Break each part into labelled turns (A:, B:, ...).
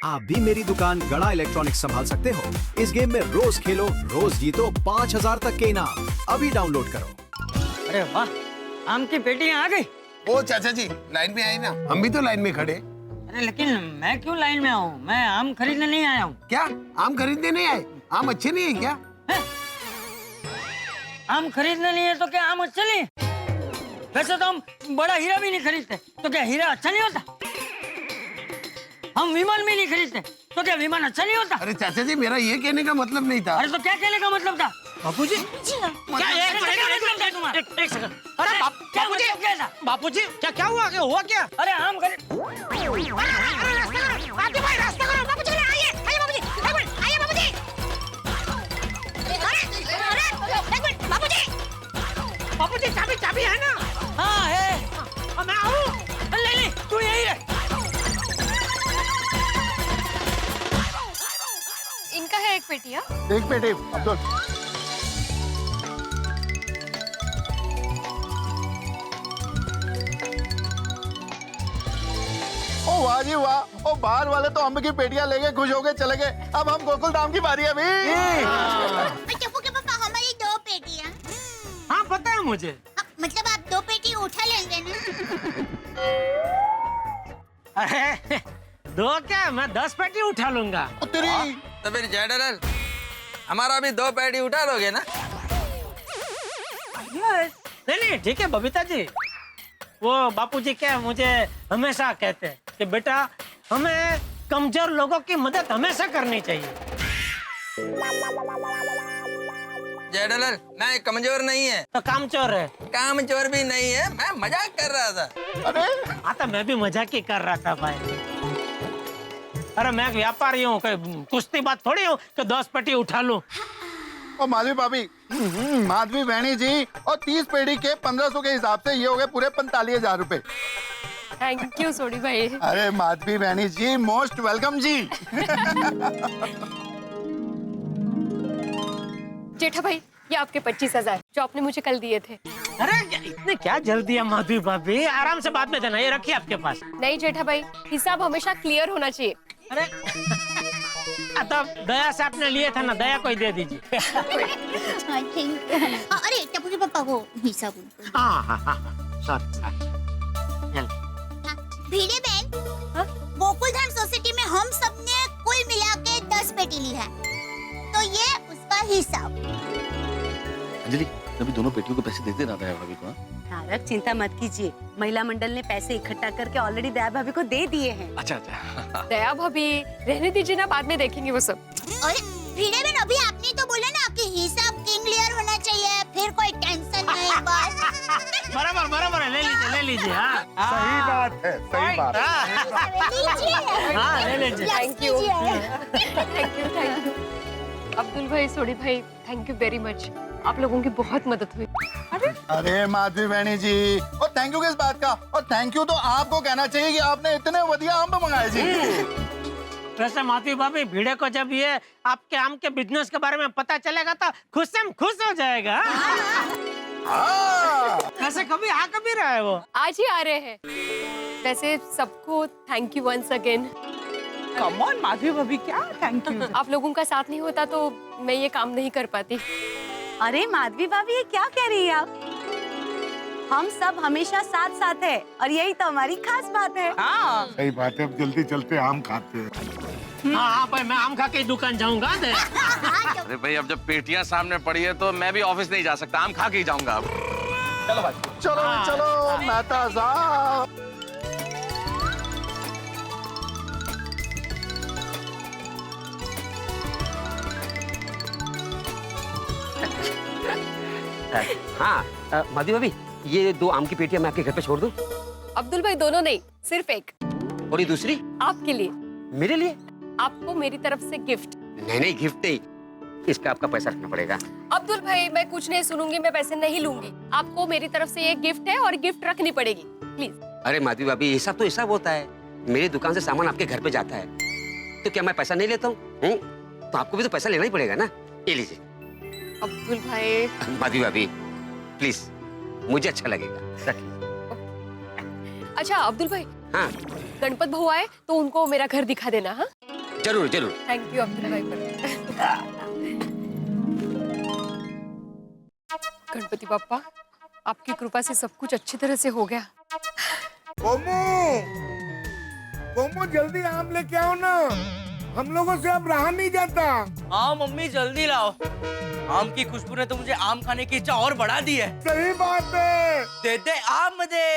A: आप भी मेरी दुकान गड़ा इलेक्ट्रॉनिक्स संभाल सकते हो। इस गेम में रोज खेलो, रोज जीतो 5000 तक के इनाम। अभी डाउनलोड करो।
B: अरे वाह, आम की पेटियां आ गई।
C: ओ चाचा जी, लाइन में आए ना, हम भी तो लाइन में खड़े।
B: अरे लेकिन मैं क्यों लाइन में आऊँ? मैं आम खरीदने नहीं आया हूँ।
C: क्या आम खरीदने नहीं आए? आम अच्छे नहीं है क्या?
B: आम खरीदने नहीं है तो क्या आम अच्छे नहीं? वैसे तो हम बड़ा हीरा भी नहीं खरीदते, तो क्या हीरा अच्छा नहीं होता? हम विमान भी नहीं खरीदते, तो क्या विमान अच्छा नहीं होता?
C: अरे चाचा जी, मेरा ये कहने का मतलब नहीं था।
B: अरे तो क्या कहने का मतलब था?
D: बापूजी,
B: क्या मतलब था तुम्हारा?
D: एक सेकंड। अरे बापूजी,
B: क्या था?
D: बापूजी, क्या हुआ? क्या हुआ क्या?
B: अरे आम खरीद।
D: बापूजी, चाबी है ना?
B: हाँ है।
D: मैं आऊँ?
B: ले तू यही रह।
E: इनका है एक पेटिया।
C: एक पेटी अब्दुल।
F: ओ वाह जी वाह, ओ बाहर वाले तो अम्ब की पेटियां लेके खुश हो गए चले गए। अब हम गोकुल धाम की बारी है अभी।
G: चप्पू के पापा, हमारी 2 पेटियां।
D: हाँ पता है मुझे।
G: मतलब आप 2 पेटी उठा लेंगे ना?
D: अरे 2 क्या, मैं 10 पेटी उठा लूंगा।
F: तेरी
H: तो फिर जनरल हमारा भी 2 पेटी उठा लोगे ना?
D: नहीं ठीक है बबीता जी। वो बापूजी क्या मुझे हमेशा कहते हैं कि बेटा हमें कमजोर लोगों की मदद हमेशा करनी चाहिए।
H: जनरल मैं कमजोर नहीं है,
D: तो कामचोर है।
H: कामचोर भी नहीं है, मैं मजाक कर रहा था।
F: अरे
D: हाँ तो मैं भी मजाक ही कर रहा था भाई। अरे मैं व्यापारी हूँ, कुश्ती बात थोड़ी हूँ कि 10 पेटी उठा लूं।
F: ओ माधवी भाभी, माधवी बहनी जी, और 30 पेटी के 1500 के हिसाब से ये हो गए पूरे 45,000 रुपए।
E: थैंक यू सोडी भाई।
F: अरे माधवी बहनी जी, मोस्ट वेलकम जी।
E: जेठा भाई, ये आपके 25,000 जो आपने मुझे कल दिए थे।
D: अरे इतने क्या जल्दी है माधवी भाभी, आराम से बाद में देना, ये रखिए आपके पास।
E: नहीं जेठा भाई, हिसाब हमेशा क्लियर होना चाहिए।
D: अरे तब दया से आपने लिए था ना, दया को ही दे दीजिए।
G: अरे चप्पू के पापा, वो हिसाब उनको।
D: हाँ
G: भीड़े बहन, गोकुल धाम सोसाइटी में हम सबने कुल मिला के 10 पेटी ली है, तो ये उसका हिसाब।
I: अंजलि, अभी दोनों पेटियों को पैसे देते रहता है भाभी को।
J: तारक चिंता मत कीजिए, महिला मंडल ने पैसे इकट्ठा करके ऑलरेडी दया भाभी को दे दिए हैं।
I: अच्छा अच्छा।
E: दया भाभी रहने दीजिए ना, बाद में देखेंगे वो सब।
G: अरे भीड़े बहन, अभी आपने तो बोला ना कि हिसाब क्लियर होना चाहिए, फिर कोई टेंशन नहीं। बस
D: बराबर है, ले लीजिए। हाँ
F: सही बात है, सही बात।
D: हाँ ले लीजिए।
E: Thank you thank you Abdul भाई, सोडी भाई, थैंक यू वेरी मच। आप लोगों की बहुत मदद हुई।
F: अरे माधवी बहनी जी, और थैंक यू किस बात का? और थैंक यू तो आपको कहना चाहिए कि आपने इतने बढ़िया आम मंगाए जी।
D: वैसे माधवी भाभी, भीड़े को जब ये आपके आम के बिजनेस के बारे में पता चलेगा तो खुश से खुश हो जाएगा। ऐसे कभी रहा है वो,
E: आज ही आ रहे हैं। वैसे सबको thank you once again.
J: Come on Madhavi भाभी, क्या थैंक यू।
E: आप लोगों का साथ नहीं होता तो मैं ये काम नहीं कर पाती।
J: अरे माधवी भाभी, ये क्या कह रही है आप? हम सब हमेशा साथ साथ है और यही तो हमारी खास बात है। हाँ
F: सही बात है, अब जल्दी चलते आम खाते हैं।
D: हाँ भाई, मैं आम खा के दुकान जाऊंगा।
I: अरे भाई, अब जब पेटियां सामने पड़ी है तो मैं भी ऑफिस नहीं जा सकता, आम खा के ही जाऊंगा अब। चलो भाई।
F: चलो मेहता साहब।
K: हाँ माधवी भाभी, ये 2 आम की पेटियां मैं आपके घर पे छोड़ दूं?
E: अब्दुल भाई, दोनों नहीं, सिर्फ एक।
K: और ये दूसरी
E: आपके लिए।
K: मेरे लिए?
E: आपको मेरी तरफ से गिफ्ट।
K: नहीं गिफ्ट नहीं, इसका आपका पैसा रखना पड़ेगा।
E: अब्दुल भाई, मैं कुछ नहीं सुनूंगी, मैं पैसे नहीं लूंगी। आपको मेरी तरफ से ये गिफ्ट है और गिफ्ट रखनी पड़ेगी, प्लीज।
K: अरे माधवी भाभी, हिसाब तो हिसाब होता है। मेरी दुकान से सामान आपके घर पे जाता है, तो क्या मैं पैसा नहीं लेता हूँ? तो आपको भी तो पैसा लेना ही पड़ेगा ना। ये लीजिए।
E: अब्दुल भाई।
K: माधवी भाभी प्लीज, मुझे अच्छा लगेगा, रखिए।
E: अच्छा अब्दुल भाई,
K: हाँ
E: गणपत भाऊ आए तो उनको मेरा घर दिखा देना। हाँ
K: जरूर जरूर।
E: थैंक यू अब्दुल भाई पर। गणपति बाप्पा, आपकी कृपा से सब कुछ अच्छी तरह से हो गया।
C: कोमो जल्दी आम लेके आओ ना, हम लोगों से अब रहा नहीं जाता।
B: हाँ मम्मी जल्दी लाओ, आम की खुशबू ने तो मुझे आम खाने की इच्छा और बढ़ा दी है।
C: सही बात है।
B: दे दे आम दे,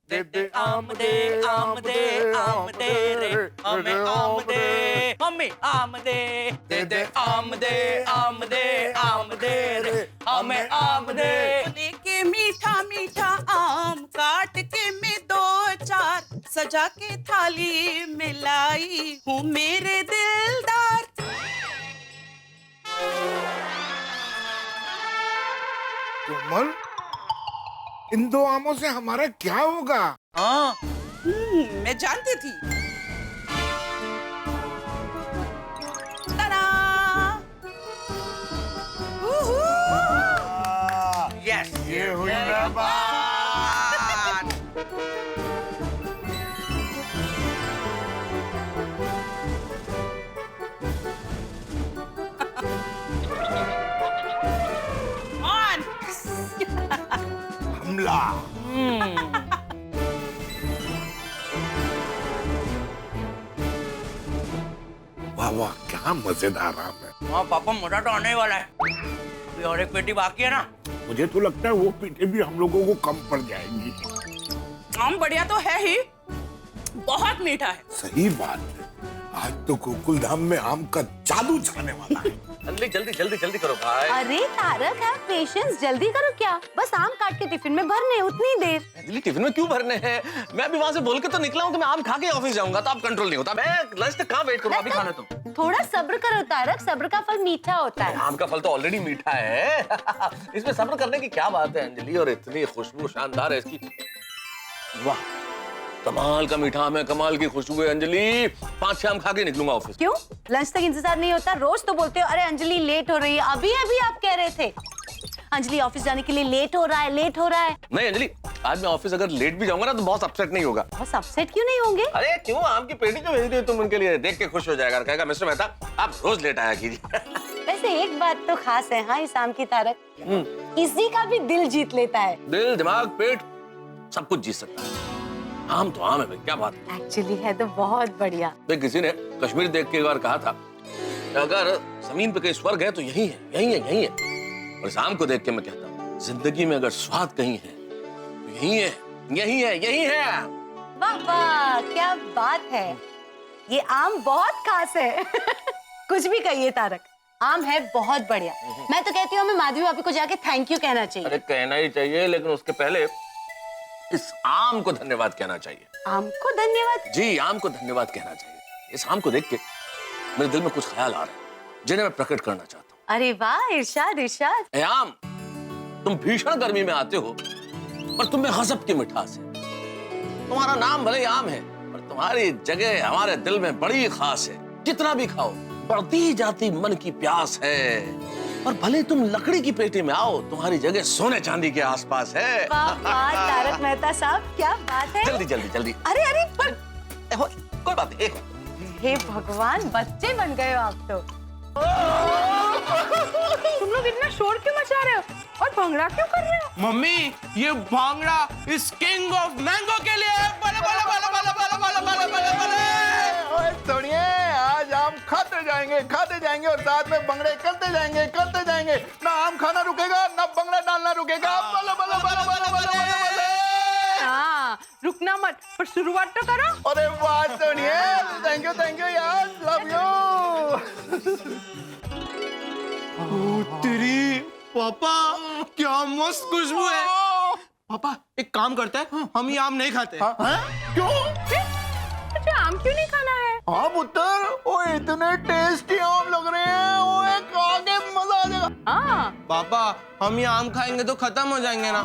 B: दे दे आम दे, आम दे, आम दे रे, हमें आम दे, मम्मी आम दे, दे दे आम दे, आम दे, आम दे रे, हमें आम दे।
J: लेके मीठा मीठा आम काट के मैं 2-4 सजा के थाली मिलाई हूँ मेरे दिलदार।
C: कोमल, इन 2 आमों से हमारा क्या होगा?
B: हाँ
J: मैं जानती थी। ता-डा!
B: यस,
C: ये हुई ना बात। हमला। वाह वाह, क्या मजेदार आम है।
B: हाँ पापा मजा तो आने ही वाला है, अभी और एक पेटी बाकी है ना।
C: मुझे तो लगता है वो पीठे भी हम लोगों को कम पड़ जाएंगी।
J: आम बढ़िया तो है ही, बहुत मीठा है।
C: सही बात है, आज तो गोकुल धाम में आम का जादू छाने वाला है।
I: जल्दी जल्दी जल्दी जल्दी करो भाई।
J: अरे तारक है, पेशेंस, जल्दी करो। क्या बस आम काट के टिफिन में भरने, उतनी देर।
I: अंजलि टिफिन में क्यों भरने हैं? मैं अभी वहाँ से बोल के तो निकला हूँ कि मैं आम खा के ऑफिस जाऊंगा, तो आप कंट्रोल नहीं होता। मैं लंच तक कहाँ वेट करूँ, अभी खाना तुम।
J: थोड़ा सब्र करो तारक, सब्र का फल मीठा होता है।
I: आम का फल तो ऑलरेडी मीठा है। इसमें सब्र करने की क्या बात है अंजलि? और इतनी खुशबू शानदार है इसकी, वाह कमाल का मीठा आम है, कमाल की खुशबू है अंजलि। 5-6 आम खा के निकलूंगा ऑफिस।
J: क्यों लंच तक इंतजार नहीं होता? रोज तो बोलते हो अरे अंजलि लेट हो रही है, अभी अभी आप कह रहे थे अंजलि ऑफिस जाने के लिए लेट हो रहा है, लेट हो रहा है।
I: नहीं अंजलि, आज मैं ऑफिस अगर लेट भी जाऊंगा ना तो बहुत अपसेट नहीं होगा।
J: बहुत अपसेट क्यों नहीं होंगे?
I: अरे क्यों, आम की पेटी जो भेज दी तुम उनके लिए, देख के खुश हो जाएगा, कहेगा मिस्टर मेहता आप रोज लेट आया कीजिए।
J: वैसे एक बात तो खास है हाँ इस आम की तारक, किसी का भी दिल जीत लेता है।
I: दिल दिमाग पेट सब कुछ जीत सकता है। आम तो आम है भाई, क्या बात है।
J: एक्चुअली है तो बहुत बढ़िया।
I: भाई किसी ने कश्मीर देख के एक बार कहा था अगर जमीन पे कहीं स्वर्ग है तो यही है, यही है, यही है। और इस आम को देख के मैं कहता हूँ जिंदगी में अगर स्वाद कहीं है तो यही है, यही है, यही है।
J: वाह वाह क्या बात है, ये आम बहुत खास है। कुछ भी कहिए तारक, आम है बहुत बढ़िया। मैं तो कहती हूँ हमें माधवी भाभी को जाके थैंक यू कहना चाहिए।
I: अरे कहना ही चाहिए, लेकिन उसके पहले इस आम को धन्यवाद कहना चाहिए।
J: आम को धन्यवाद?
I: जी, आम को धन्यवाद कहना चाहिए। इस आम को देख के मेरे दिल में कुछ ख्याल आ रहे हैं जिन्हें मैं प्रकट करना चाहता हूँ।
J: अरे वाह इरशाद इरशाद।
I: ए आम, तुम भीषण गर्मी में आते हो और तुम में गजब की मिठास है। तुम्हारा नाम भले ही आम है पर तुम्हारी जगह हमारे दिल में बड़ी खास है। जितना भी खाओ बढ़ती जाती मन की प्यास है। और भले तुम लकड़ी की पेटी में आओ, तुम्हारी जगह सोने चांदी के आसपास है।
J: वाह वाह तारक मेहता साहब क्या बात है।
I: जल्दी जल्दी जल्दी।
J: अरे अरे पर
I: कोई बात नहीं,
J: हे भगवान बच्चे बन गए हो आप तो। तुम लोग इतना शोर क्यों मचा रहे हो और भंगड़ा क्यों कर रहे हो?
B: मम्मी ये भांगड़ा इस किंग ऑफ मैंगो के लिए है। बले बले बले बले बले बले बले बले बले।
F: ओए सुनिए, आज आम खाते जाएंगे और साथ में भंगड़े करते जाएंगे। ना आम खाना रुकेगा ना भंगड़ा डालना रुकेगा। बले बले बले बले बले बले।
J: हाँ रुकना मत, पर शुरुआत तो करो।
F: अरे वाह सुनिए, थैंक यू यार, लव यू।
B: तेरी पापा क्या मस्त खुशबू है। पापा एक काम करते हैं, हम ये आम नहीं खाते।
F: क्यों?
E: मुझे आम क्यों नहीं खाना है?
F: हाँ पुत्र, वो इतने टेस्टी आम लग रहे हैं, वो एक खा के मजा आ जाएगा।
E: हाँ
B: पापा हम ये आम खाएंगे तो खत्म हो जाएंगे ना,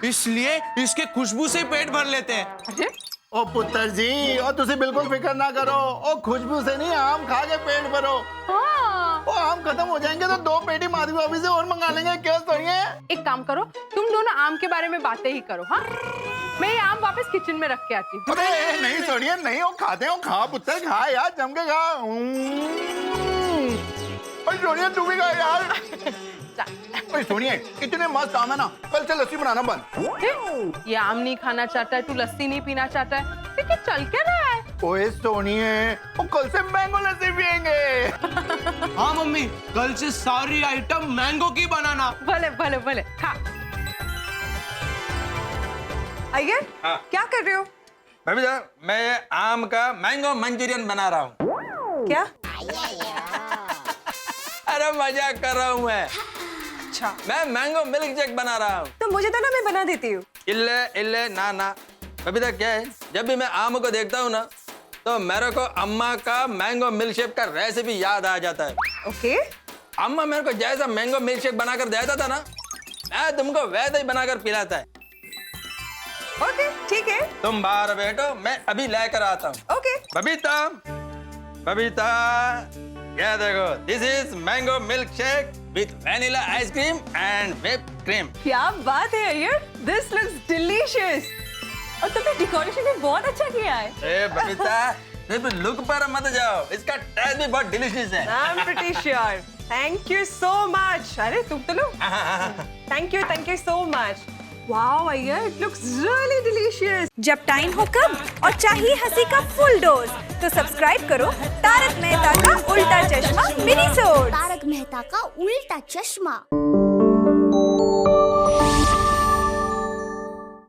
B: इसलिए इसके खुशबू से पेट भर लेते हैं।
E: अरे
F: ओ पुत्र जी, और तुसी बिल्कुल फिक्र ना करो, ओ खुशबू से नहीं आम खा के पेट भरो।
E: हाँ
F: ओ आम खत्म हो जाएंगे तो 2 पेटी माधवी भाभी से और मंगा लेंगे। क्या सोनिए?
E: एक काम करो, तुम दोनों आम के बारे में बातें ही करो। हाँ मैं ये आम वापस किचन में रख के आती हूँ।
F: अरे नहीं सोनिया नहीं, वो खाते हो, खा पुत्र खा यार, जम के खा। और सोनिया तू भी खा यार। ओए सोनिया कितने मस्त आम है ना, कल से लस्सी बनाना बंद।
E: ये आम नहीं खाना चाहता है, तू लस्सी नहीं पीना चाहता है, ठीक है चल क्या रहा है?
F: ओए सोनिया वो कल से मैंगो लस्सी पियेंगे।
B: हाँ मम्मी, कल से सारी आइटम मैंगो की बनाना।
E: भले भले भले खा।
L: अय्यर क्या कर रहे हो?
H: भाभी मैं आम का मैंगो मंचूरियन बना रहा हूँ।
L: क्या?
H: अरे मजाक कर रहा हूँ मैं।
L: अच्छा
H: मैं मैंगो मिल्क शेक बना रहा हूँ।
L: तो मुझे तो ना, मैं बना देती हूँ।
H: इल्ले इल्ले ना ना। अभी तक क्या है, जब भी मैं आम को देखता हूँ ना तो मेरे को अम्मा का मैंगो मिल्क शेक का रेसिपी याद आ जाता है।
L: ओके।
H: अम्मा मेरे को जैसा मैंगो मिल्क शेक बनाकर देता था ना, मैं तुमको वैसा ही बनाकर पिलाता है।
L: ओके ठीक है।
H: तुम बाहर बैठो, मैं अभी लेकर आता हूँ।
L: ओके।
H: बबीता, बबीता, ये देखो, this is mango milk shake with vanilla ice cream and whipped cream.
L: क्या बात है अय्यर, दिस लुक्स डिलीशियस। और तुमने डेकोरेशन भी बहुत अच्छा किया है।
H: ए बबीता, सिर्फ लुक पर मत जाओ, इसका टेस्ट भी बहुत डिलीशियस है।
L: I am pretty sure. Thank you so much. अरे तुम तो लो। Thank you so much. Wow Iyer, it looks really delicious.
M: जब टाइम हो कम और चाहिए हंसी का फुल डोज, तो सब्सक्राइब करो तारक मेहता का उल्टा चश्मा मिनी सोड।
G: तारक मेहता का उल्टा चश्मा।